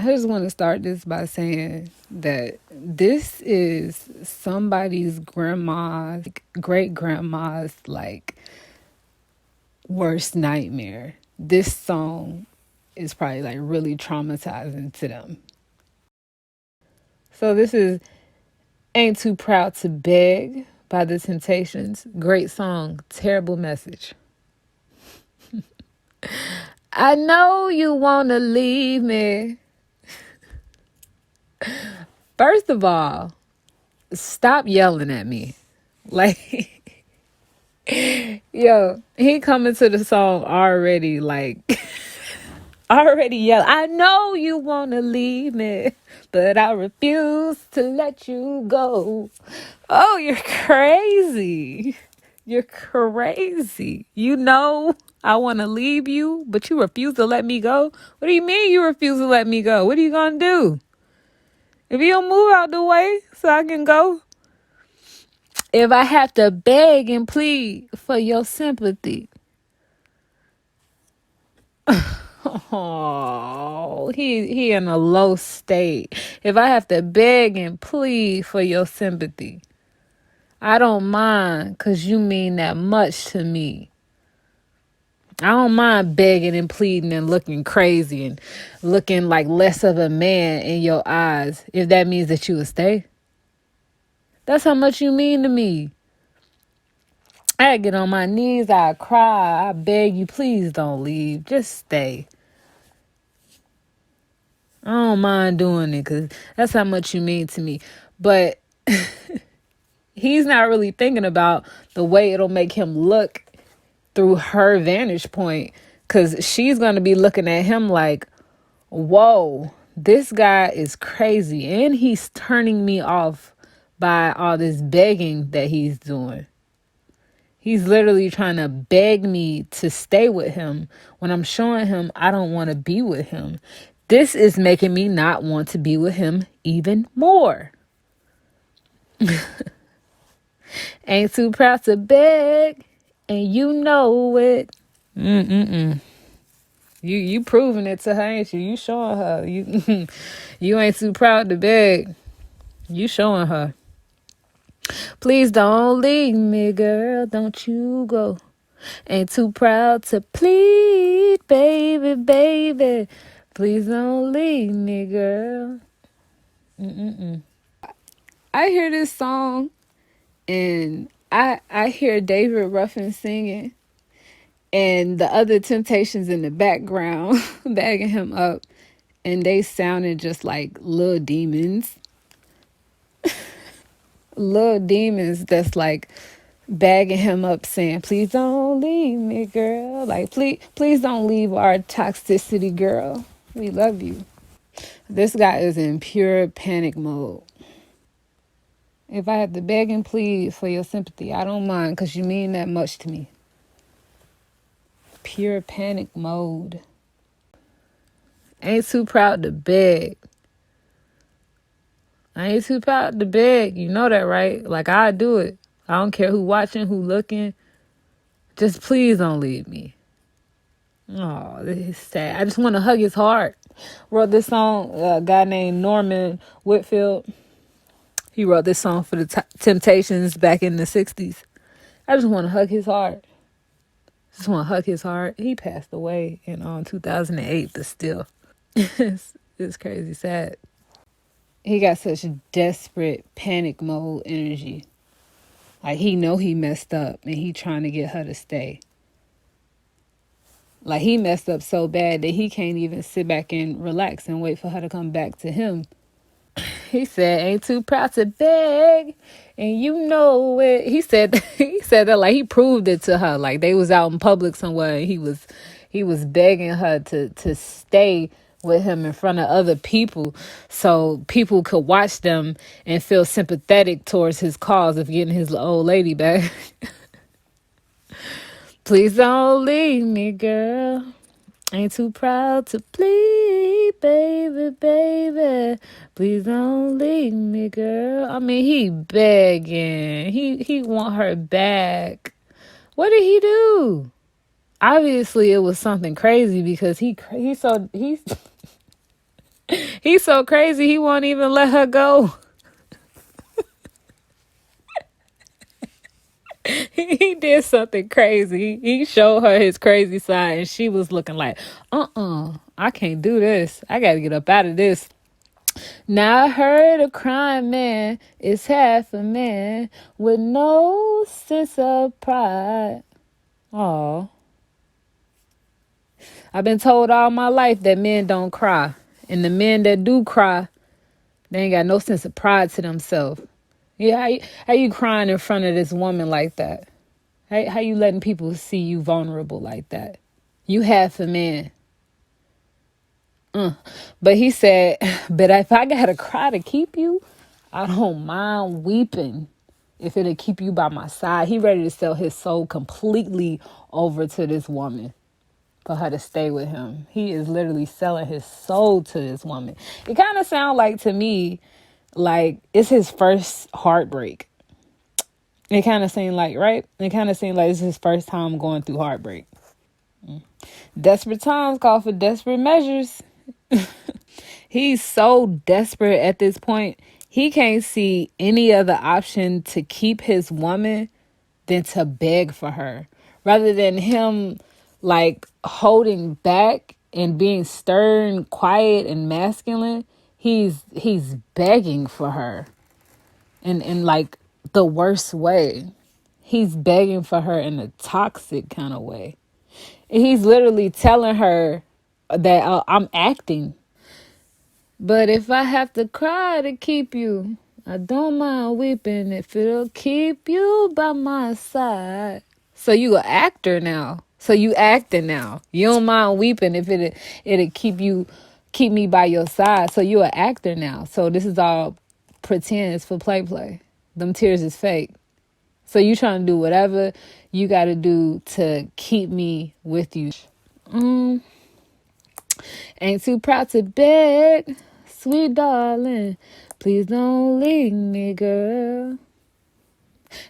just want to start this by saying that this is somebody's grandma's, great grandma's, like, worst nightmare. This song is probably like really traumatizing to them. So this is Ain't Too Proud to Beg by The Temptations. Great song, terrible message. I know you want to leave me. First of all, stop yelling at me. Like, yo, he coming to the song already, like, already yell. I know you want to leave me, but I refuse to let you go. Oh, you're crazy. You're crazy. You know I want to leave you, but you refuse to let me go? What do you mean you refuse to let me go? What are you going to do? If you don't move out the way so I can go? If I have to beg and plead for your sympathy. Oh, he in a low state. If I have to beg and plead for your sympathy, I don't mind, because you mean that much to me. I don't mind begging and pleading and looking crazy and looking like less of a man in your eyes, if that means that you will stay. That's how much you mean to me. I get on my knees, I cry, I beg you, please don't leave. Just stay. I don't mind doing it because that's how much you mean to me. But he's not really thinking about the way it'll make him look through her vantage point, because she's going to be looking at him like, whoa, this guy is crazy. And he's turning me off by all this begging that he's doing. He's literally trying to beg me to stay with him when I'm showing him I don't want to be with him. This is making me not want to be with him even more. Ain't too proud to beg, and you know it. You proving it to her, ain't you? You showing her. You ain't too proud to beg. You showing her. Please don't leave me, girl. Don't you go. Ain't too proud to plead, baby, baby. Please don't leave me, girl. I hear this song and I hear David Ruffin singing and the other Temptations in the background bagging him up, and they sounded just like little demons. Little demons that's like bagging him up saying, please don't leave me, girl. Like, please don't leave our toxicity, girl. We love you. This guy is in pure panic mode. If I have to beg and plead for your sympathy, I don't mind, because you mean that much to me. Pure panic mode. Ain't too proud to beg. I ain't too proud to beg. You know that, right? Like, I do it. I don't care who watching, who looking. Just please don't leave me. Oh, this is sad. I just want to hug his heart. Wrote this song, a guy named Norman Whitfield. He wrote this song for the Temptations back in the 60s. I just want to hug his heart. Just want to hug his heart. He passed away in 2008, but still. it's crazy sad. He got such desperate panic mode energy. Like, he know he messed up and he trying to get her to stay. Like, he messed up so bad that he can't even sit back and relax and wait for her to come back to him. He said, ain't too proud to beg, and you know it. He said that like he proved it to her. Like, they was out in public somewhere and he was begging her to stay with him in front of other people so people could watch them and feel sympathetic towards his cause of getting his old lady back. Please don't leave me, girl. Ain't too proud to plead, baby, baby. Please don't leave me, girl. I mean, he begging. He want her back. What did he do? Obviously, it was something crazy, because he He's so crazy, he won't even let her go. He did something crazy. He showed her his crazy side, and she was looking like, I can't do this. I got to get up out of this. Now I heard a crying man is half a man with no sense of pride. Oh, I've been told all my life that men don't cry. And the men that do cry, they ain't got no sense of pride to themselves. Yeah, how you crying in front of this woman like that? How you letting people see you vulnerable like that? You half a man. But he said, but if I gotta cry to keep you, I don't mind weeping if it'll keep you by my side. He ready to sell his soul completely over to this woman for her to stay with him. He is literally selling his soul to this woman. It kind of sounds like to me, like it's his first heartbreak. It kind of seemed like, right? It kind of seemed like it's his first time going through heartbreak. Desperate times call for desperate measures. He's so desperate at this point. He can't see any other option to keep his woman than to beg for her. Rather than him like holding back and being stern, quiet, and masculine, he's begging for her. In like the worst way. He's begging for her in a toxic kind of way. And he's literally telling her that I'm acting. But if I have to cry to keep you, I don't mind weeping if it'll keep you by my side. So you an actor now. So you acting now. You don't mind weeping if it'll keep me by your side. So you an actor now. So this is all pretend. It's for play. Them tears is fake. So you trying to do whatever you got to do to keep me with you. Ain't too proud to beg, sweet darling. Please don't leave me, girl.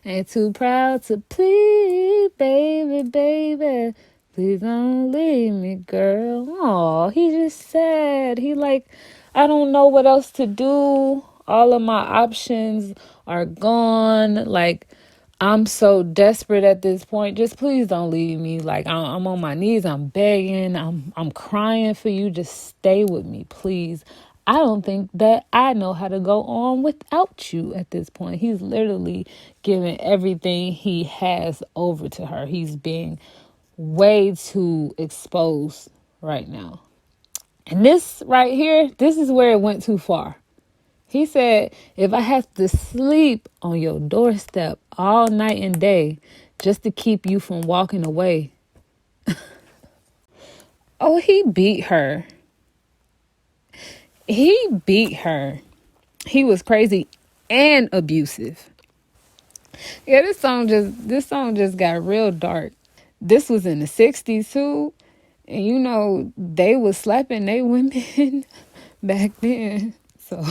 Ain't too proud to plead, baby. Please don't leave me, girl. Oh, he just sad. He like, I don't know what else to do. All of my options are gone. Like, I'm so desperate at this point. Just please don't leave me. Like, I'm on my knees. I'm begging. I'm crying for you. Just stay with me, please. I don't think that I know how to go on without you at this point. He's literally giving everything he has over to her. He's being way too exposed right now. And this right here, this is where it went too far. He said, if I have to sleep on your doorstep all night and day just to keep you from walking away. Oh, he beat her. He beat her. He was crazy and abusive. Yeah, this song just got real dark. This was in the 60s too. And you know, they was slapping they women back then. So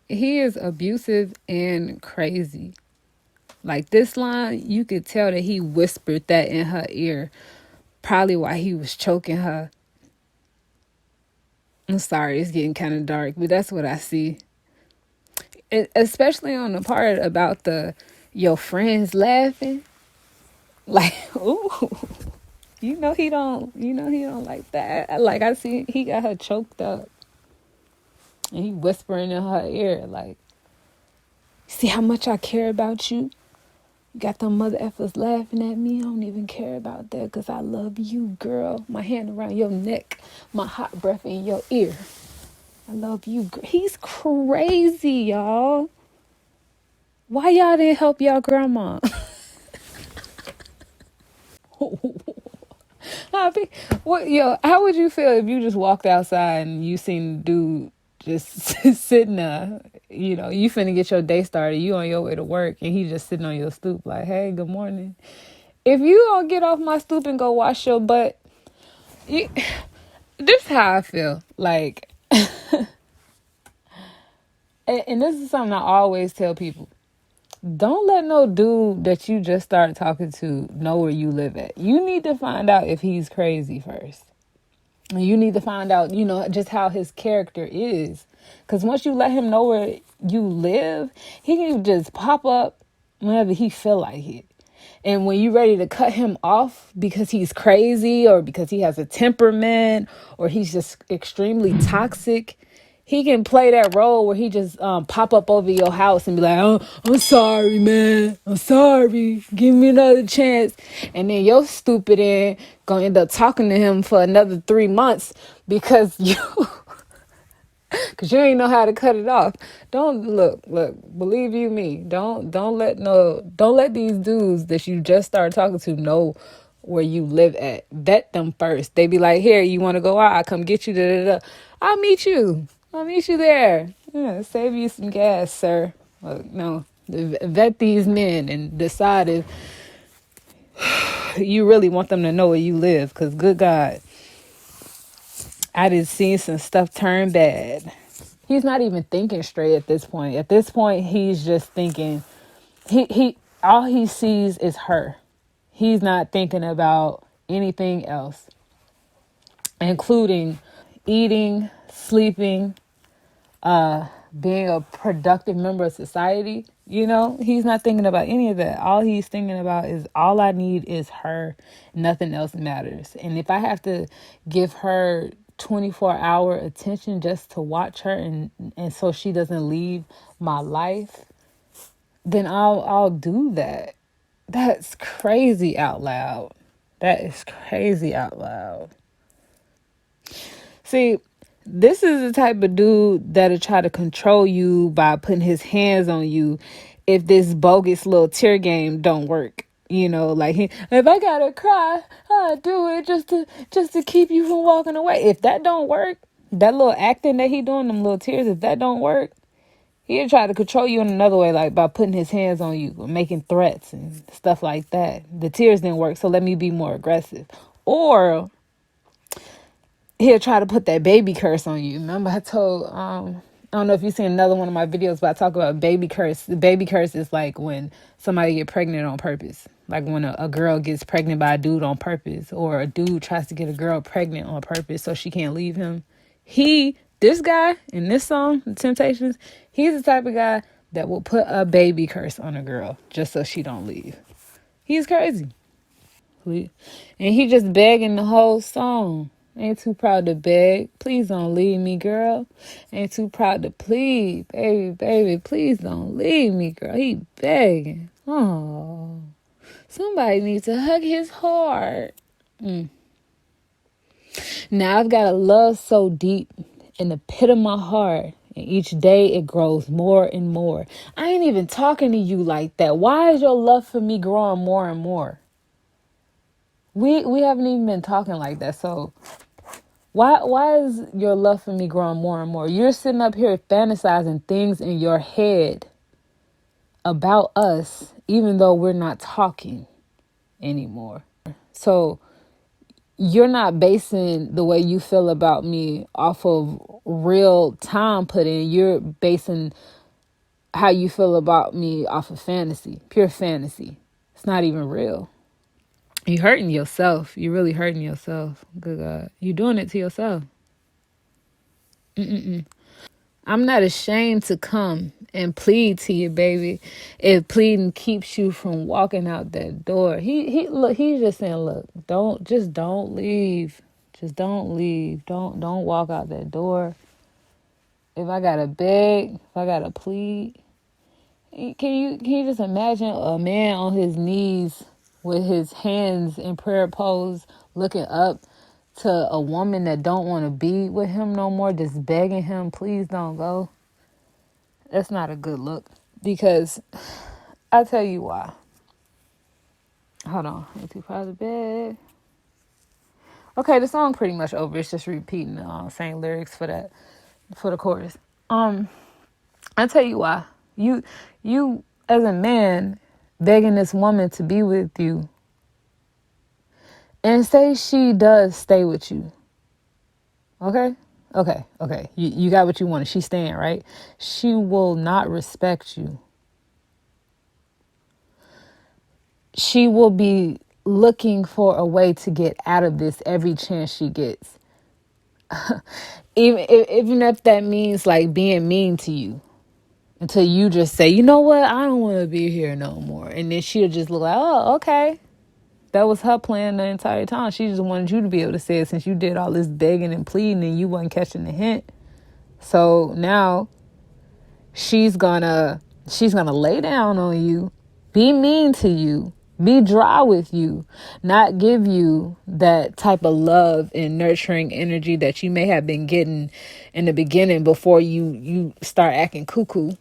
he is abusive and crazy. Like this line, you could tell that he whispered that in her ear, probably while he was choking her. I'm sorry, it's getting kind of dark, but that's what I see. Especially on the part about your friends laughing. Like, ooh, he don't like that. Like I see he got her choked up. And he whispering in her ear, like, see how much I care about you? You got them mother effers laughing at me. I don't even care about that because I love you, girl. My hand around your neck, my hot breath in your ear. I love you, girl. He's crazy, y'all. Why y'all didn't help y'all grandma? I think, how would you feel if you just walked outside and you seen dude just sitting there? You know, you finna get your day started. You on your way to work, and he just sitting on your stoop like, hey, good morning. If you don't get off my stoop and go wash your butt, this is how I feel. Like, and this is something I always tell people. Don't let no dude that you just start talking to know where you live at. You need to find out if he's crazy first. And you need to find out, just how his character is. Because once you let him know where you live, he can just pop up whenever he feel like it. And when you're ready to cut him off because he's crazy or because he has a temperament or he's just extremely toxic, he can play that role where he just pop up over your house and be like, oh, I'm sorry, man. I'm sorry. Give me another chance. And then your stupid ass gonna end up talking to him for another 3 months because you because you ain't know how to cut it off. Don't look, believe you me. Don't let these dudes that you just started talking to know where you live at. Vet them first. They be like, here, you want to go out? I come get you. Da, da, da. I'll meet you. I'll meet you there. Yeah, save you some gas, sir. Look, no, vet these men and decide if you really want them to know where you live. Because good God, I done seen some stuff turn bad. He's not even thinking straight at this point. At this point, he's just thinking, he all he sees is her. He's not thinking about anything else, including eating, sleeping, being a productive member of society. He's not thinking about any of that. All he's thinking about is, all I need is her. Nothing else matters. And if I have to give her 24-hour attention just to watch her and so she doesn't leave my life, then I'll do that. That's crazy out loud. That is crazy out loud. See, this is the type of dude that'll try to control you by putting his hands on you if this bogus little tear game don't work. Like, if I gotta cry, I'll do it just to keep you from walking away. If that don't work, that little acting that he doing, them little tears, if that don't work, he'll try to control you in another way, like by putting his hands on you or making threats and stuff like that. The tears didn't work, so let me be more aggressive. Or he'll try to put that baby curse on you. Remember I told, I don't know if you've seen another one of my videos, but I talk about baby curse. The baby curse is like when somebody get pregnant on purpose. Like when a girl gets pregnant by a dude on purpose, or a dude tries to get a girl pregnant on purpose so she can't leave him. This guy in this song, The Temptations, he's the type of guy that will put a baby curse on a girl just so she don't leave. He's crazy. And he just begging the whole song. Ain't too proud to beg. Please don't leave me, girl. Ain't too proud to plead. Baby, please don't leave me, girl. He begging. Oh, somebody needs to hug his heart. Now I've got a love so deep in the pit of my heart. And each day it grows more and more. I ain't even talking to you like that. Why is your love for me growing more and more? We haven't even been talking like that. So why is your love for me growing more and more? You're sitting up here fantasizing things in your head about us, even though we're not talking anymore. So you're not basing the way you feel about me off of real time put in. You're basing how you feel about me off of fantasy, pure fantasy. It's not even real. You're hurting yourself. You're really hurting yourself. Good God. You're doing it to yourself. I'm not ashamed to come and plead to you, baby. If pleading keeps you from walking out that door. He's just saying, look, don't leave. Just don't leave. Don't walk out that door. If I gotta beg, if I gotta plead, can you just imagine a man on his knees with his hands in prayer pose, looking up to a woman that don't want to be with him no more, just begging him, please don't go? That's not a good look. Because I'll tell you why. Hold on. Ain't too proud to beg. Okay, the song pretty much over. It's just repeating the same lyrics for the chorus. I'll tell you why. You as a man begging this woman to be with you, and say she does stay with you. Okay? Okay. You got what you wanted. She's staying, right? She will not respect you. She will be looking for a way to get out of this every chance she gets. Even if that means like being mean to you until you just say, you know what, I don't want to be here no more. And then she'll just look like, oh, okay. That was her plan the entire time. She just wanted you to be able to say it since you did all this begging and pleading and you wasn't catching the hint. So now she's gonna lay down on you, be mean to you, be dry with you, not give you that type of love and nurturing energy that you may have been getting in the beginning before you start acting cuckoo.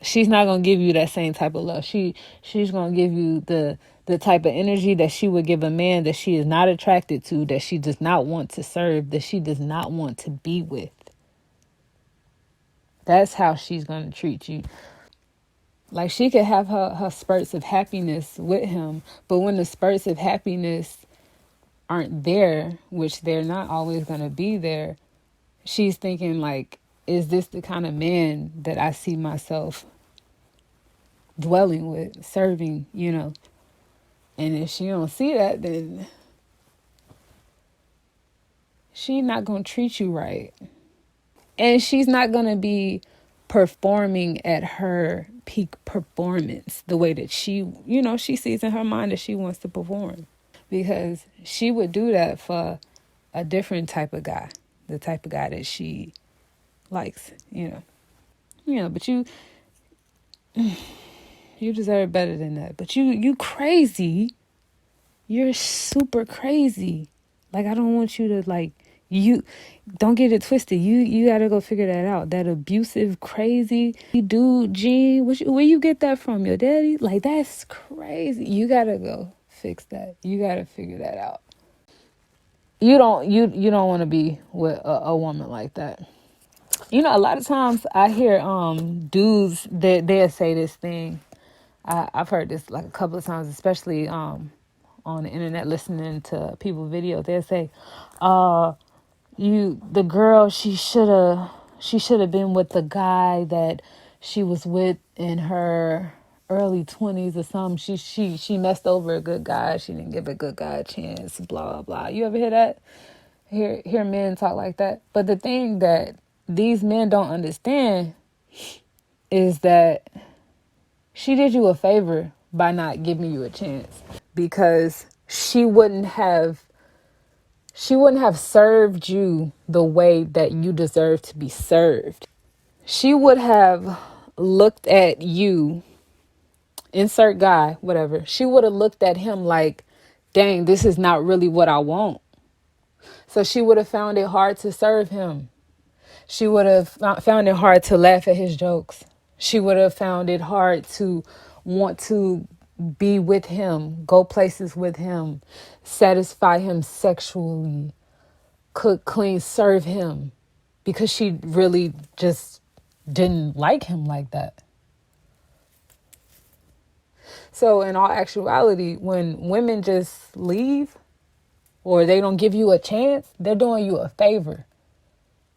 She's not gonna give you that same type of love. She's gonna give you the type of energy that she would give a man that she is not attracted to, that she does not want to serve, that she does not want to be with. That's how she's gonna treat you. Like, she could have her spurts of happiness with him, but when the spurts of happiness aren't there, which they're not always gonna be there, she's thinking like, is this the kind of man that I see myself dwelling with, serving, And if she don't see that, then she's not going to treat you right. And she's not going to be performing at her peak performance the way that she sees in her mind that she wants to perform. Because she would do that for a different type of guy, the type of guy that she likes. But you deserve better than that. But you crazy. You're super crazy. Like, I don't want you to, you don't get it twisted. You got to go figure that out. That abusive, crazy dude, Gene, where you get that from? Your daddy? Like, that's crazy. You got to go fix that. You got to figure that out. You don't want to be with a woman like that. A lot of times I hear dudes that they'll say this thing. I've heard this like a couple of times, especially on the internet, listening to people's videos. They'll say, the girl, she should have been with the guy that she was with in her early 20s or something. She messed over a good guy. She didn't give a good guy a chance, blah, blah, blah. You ever hear that? Hear men talk like that? But the thing that these men don't understand is that she did you a favor by not giving you a chance, because she wouldn't have served you the way that you deserve to be served. She would have looked at you, insert guy, whatever. She would have looked at him like, dang, this is not really what I want. So she would have found it hard to serve him. She would have found it hard to laugh at his jokes. She would have found it hard to want to be with him, go places with him, satisfy him sexually, cook, clean, serve him, because she really just didn't like him like that. So in all actuality, when women just leave or they don't give you a chance, they're doing you a favor.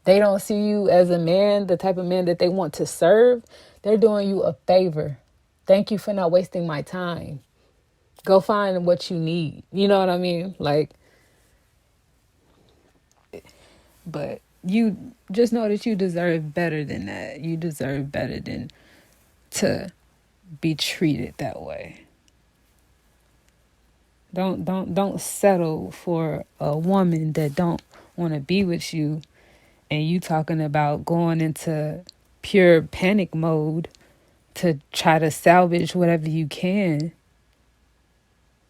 They don't see you as a man, the type of man that they want to serve. They're doing you a favor. Thank you for not wasting my time. Go find what you need. You know what I mean? But you just know that you deserve better than that. You deserve better than to be treated that way. Don't settle for a woman that don't want to be with you, and you talking about going into pure panic mode to try to salvage whatever you can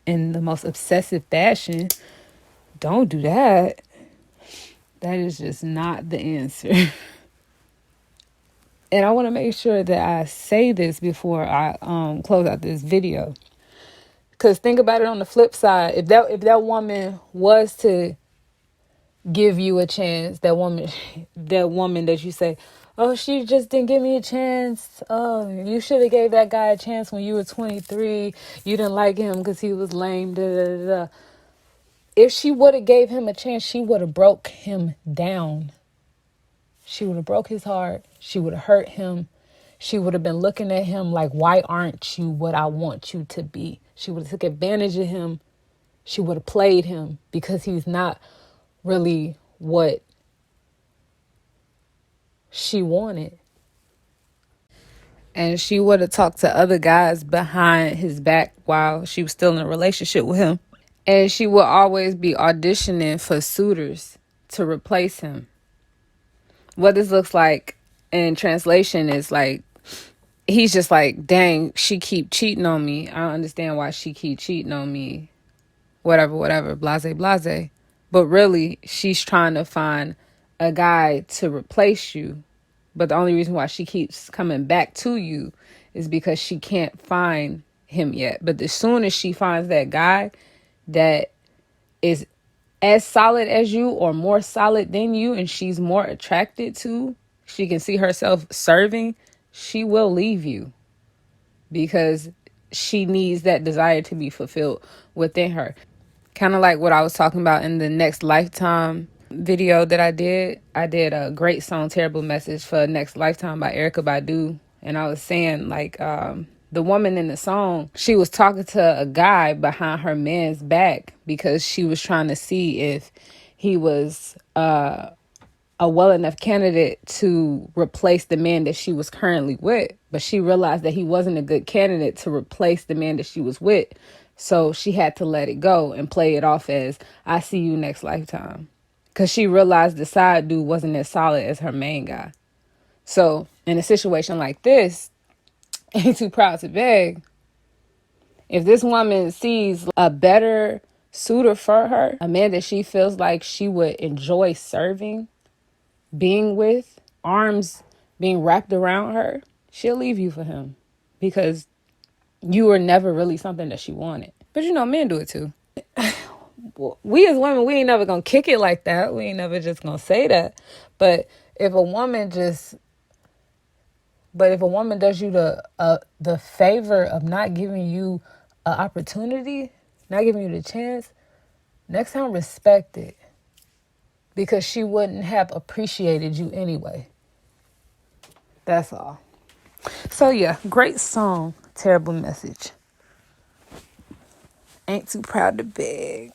in the most obsessive fashion. Don't do that. That is just not the answer. And I want to make sure that I say this before I close out this video. Because think about it on the flip side. If that woman was to give you a chance, that woman that you say, oh, she just didn't give me a chance. Oh, you should have gave that guy a chance when you were 23. You didn't like him because he was lame. Da, da, da, da. If she would have gave him a chance, she would have broke him down. She would have broke his heart. She would have hurt him. She would have been looking at him like, why aren't you what I want you to be? She would have took advantage of him. She would have played him because he's not really what she wanted. And she would have talked to other guys behind his back while she was still in a relationship with him. And she would always be auditioning for suitors to replace him. What this looks like in translation is like, he's just like, dang, she keep cheating on me. I don't understand why she keep cheating on me. Whatever, blase, blase. But really, she's trying to find a guy to replace you. But the only reason why she keeps coming back to you is because she can't find him yet. But as soon as she finds that guy that is as solid as you or more solid than you, and she's more attracted to, she can see herself serving, she will leave you because she needs that desire to be fulfilled within her. Kind of like what I was talking about in the Next Lifetime video that I did. I did a great song, Terrible Message for Next Lifetime by Erykah Badu. And I was saying like, the woman in the song, she was talking to a guy behind her man's back because she was trying to see if he was a well enough candidate to replace the man that she was currently with. But she realized that he wasn't a good candidate to replace the man that she was with. So she had to let it go and play it off as, I see you next lifetime. Because she realized the side dude wasn't as solid as her main guy. So in a situation like this, Ain't Too Proud to Beg, if this woman sees a better suitor for her, a man that she feels like she would enjoy serving, being with, arms being wrapped around her, she'll leave you for him because you were never really something that she wanted. But you know, men do it too. We as women, we ain't never gonna kick it like that. We ain't never just gonna say that. But if a woman does you the favor of not giving you an opportunity, not giving you the chance, next time respect it. Because she wouldn't have appreciated you anyway. That's all. So yeah, great song, Terrible Message. Ain't Too Proud to Beg.